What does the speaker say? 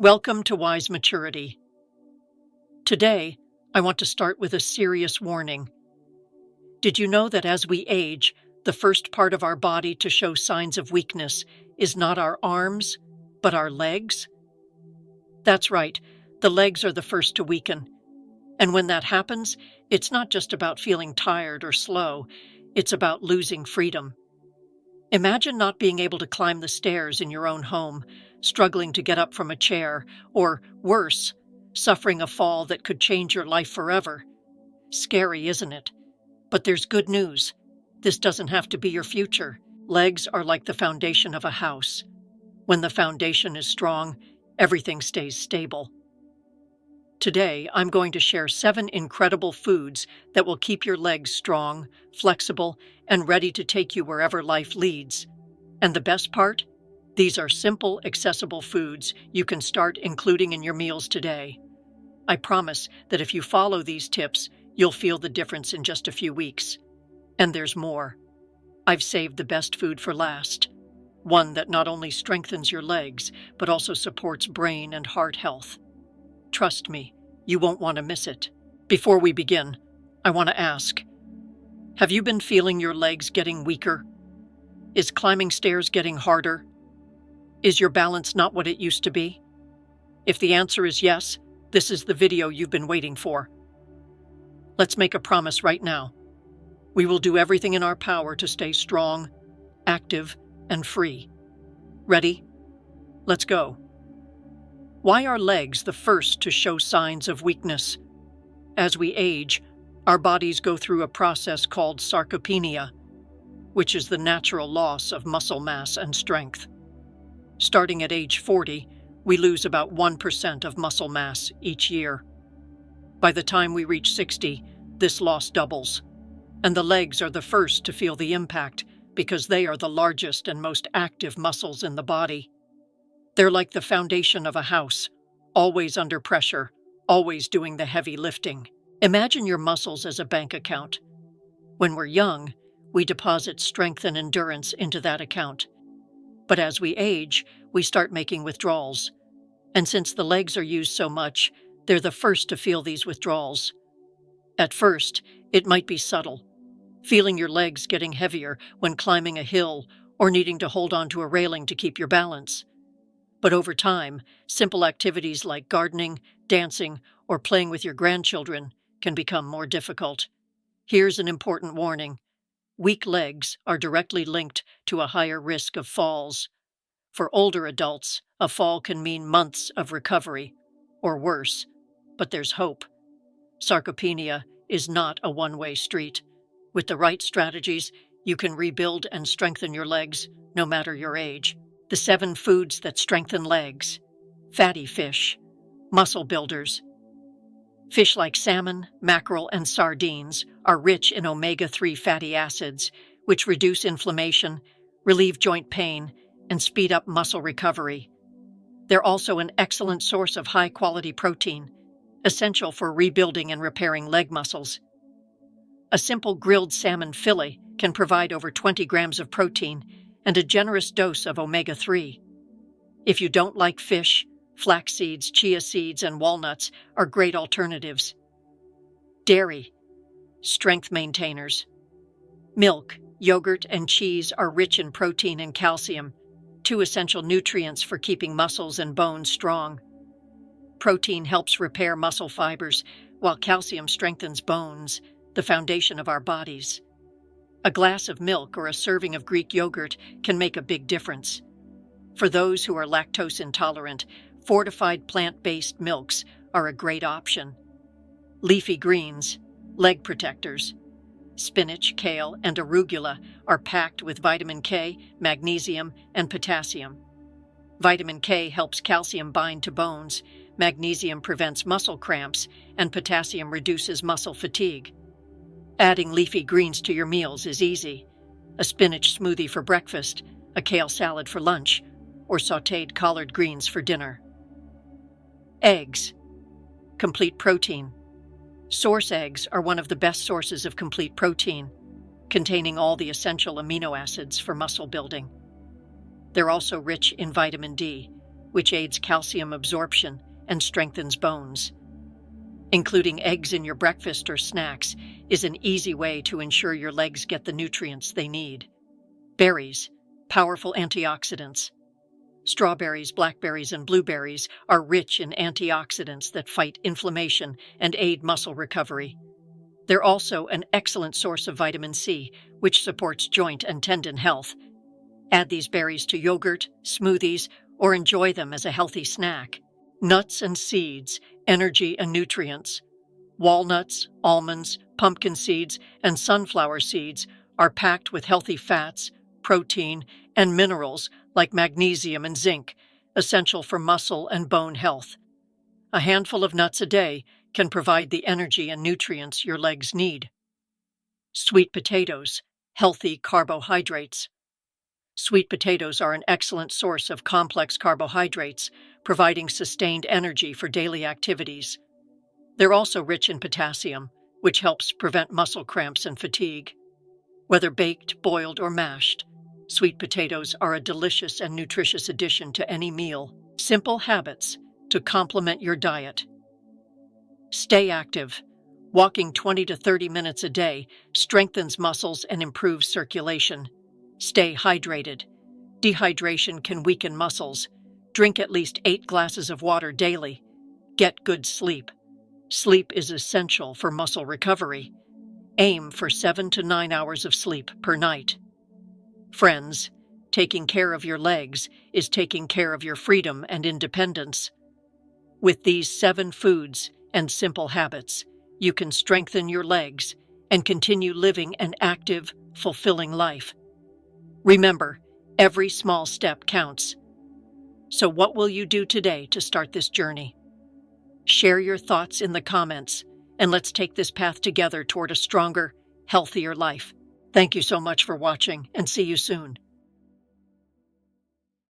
Welcome to Wise Maturity. Today, I want to start with a serious warning. Did you know that as we age, the first part of our body to show signs of weakness is not our arms, but our legs? That's right, the legs are the first to weaken. And when that happens, it's not just about feeling tired or slow, it's about losing freedom. Imagine not being able to climb the stairs in your own home, struggling to get up from a chair, or worse, suffering a fall that could change your life forever. Scary, isn't it? But there's good news. This doesn't have to be your future. Legs are like the foundation of a house. When the foundation is strong, everything stays stable. Today, I'm going to share 7 incredible foods that will keep your legs strong, flexible, and ready to take you wherever life leads. And the best part? These are simple, accessible foods you can start including in your meals today. I promise that if you follow these tips, you'll feel the difference in just a few weeks. And there's more. I've saved the best food for last. One that not only strengthens your legs, but also supports brain and heart health. Trust me, you won't want to miss it. Before we begin, I want to ask, have you been feeling your legs getting weaker? Is climbing stairs getting harder? Is your balance not what it used to be? If the answer is yes, this is the video you've been waiting for. Let's make a promise right now. We will do everything in our power to stay strong, active, and free. Ready? Let's go. Why are legs the first to show signs of weakness? As we age, our bodies go through a process called sarcopenia, which is the natural loss of muscle mass and strength. Starting at age 40, we lose about 1% of muscle mass each year. By the time we reach 60, this loss doubles, and the legs are the first to feel the impact because they are the largest and most active muscles in the body. They're like the foundation of a house, always under pressure, always doing the heavy lifting. Imagine your muscles as a bank account. When we're young, we deposit strength and endurance into that account. But as we age, we start making withdrawals. And since the legs are used so much, they're the first to feel these withdrawals. At first, it might be subtle, feeling your legs getting heavier when climbing a hill or needing to hold onto a railing to keep your balance. But over time, simple activities like gardening, dancing, or playing with your grandchildren can become more difficult. Here's an important warning. Weak legs are directly linked to a higher risk of falls. For older adults, a fall can mean months of recovery, or worse, but there's hope. Sarcopenia is not a one-way street. With the right strategies, you can rebuild and strengthen your legs, no matter your age. The 7 foods that strengthen legs. Fatty fish. Muscle builders. Fish like salmon, mackerel, and sardines are rich in omega-3 fatty acids, which reduce inflammation, relieve joint pain, and speed up muscle recovery. They're also an excellent source of high-quality protein, essential for rebuilding and repairing leg muscles. A simple grilled salmon fillet can provide over 20 grams of protein and a generous dose of omega-3. If you don't like fish, flax seeds, chia seeds, and walnuts are great alternatives. Dairy, strength maintainers. Milk, yogurt, and cheese are rich in protein and calcium, 2 essential nutrients for keeping muscles and bones strong. Protein helps repair muscle fibers, while calcium strengthens bones, the foundation of our bodies. A glass of milk or a serving of Greek yogurt can make a big difference. For those who are lactose intolerant, fortified plant-based milks are a great option. Leafy greens, leg protectors. Spinach, kale, and arugula are packed with vitamin K, magnesium, and potassium. Vitamin K helps calcium bind to bones, magnesium prevents muscle cramps, and potassium reduces muscle fatigue. Adding leafy greens to your meals is easy. A spinach smoothie for breakfast, a kale salad for lunch, or sautéed collard greens for dinner. Eggs. Complete protein. Source eggs are one of the best sources of complete protein, containing all the essential amino acids for muscle building. They're also rich in vitamin D, which aids calcium absorption and strengthens bones. Including eggs in your breakfast or snacks is an easy way to ensure your legs get the nutrients they need. Berries, powerful antioxidants. Strawberries, blackberries, and blueberries are rich in antioxidants that fight inflammation and aid muscle recovery. They're also an excellent source of vitamin C, which supports joint and tendon health. Add these berries to yogurt, smoothies, or enjoy them as a healthy snack. Nuts and seeds, energy and nutrients. Walnuts, almonds, pumpkin seeds, and sunflower seeds are packed with healthy fats, protein, and minerals like magnesium and zinc, essential for muscle and bone health. A handful of nuts a day can provide the energy and nutrients your legs need. Sweet potatoes, healthy carbohydrates. Sweet potatoes are an excellent source of complex carbohydrates, providing sustained energy for daily activities. They're also rich in potassium, which helps prevent muscle cramps and fatigue. Whether baked, boiled, or mashed, sweet potatoes are a delicious and nutritious addition to any meal. Simple habits to complement your diet. Stay active. Walking 20 to 30 minutes a day strengthens muscles and improves circulation. Stay hydrated. Dehydration can weaken muscles. Drink at least 8 glasses of water daily. Get good sleep. Sleep is essential for muscle recovery. Aim for 7 to 9 hours of sleep per night. Friends, taking care of your legs is taking care of your freedom and independence. With these 7 foods and simple habits, you can strengthen your legs and continue living an active, fulfilling life. Remember, every small step counts. So what will you do today to start this journey? Share your thoughts in the comments, and let's take this path together toward a stronger, healthier life. Thank you so much for watching, and see you soon.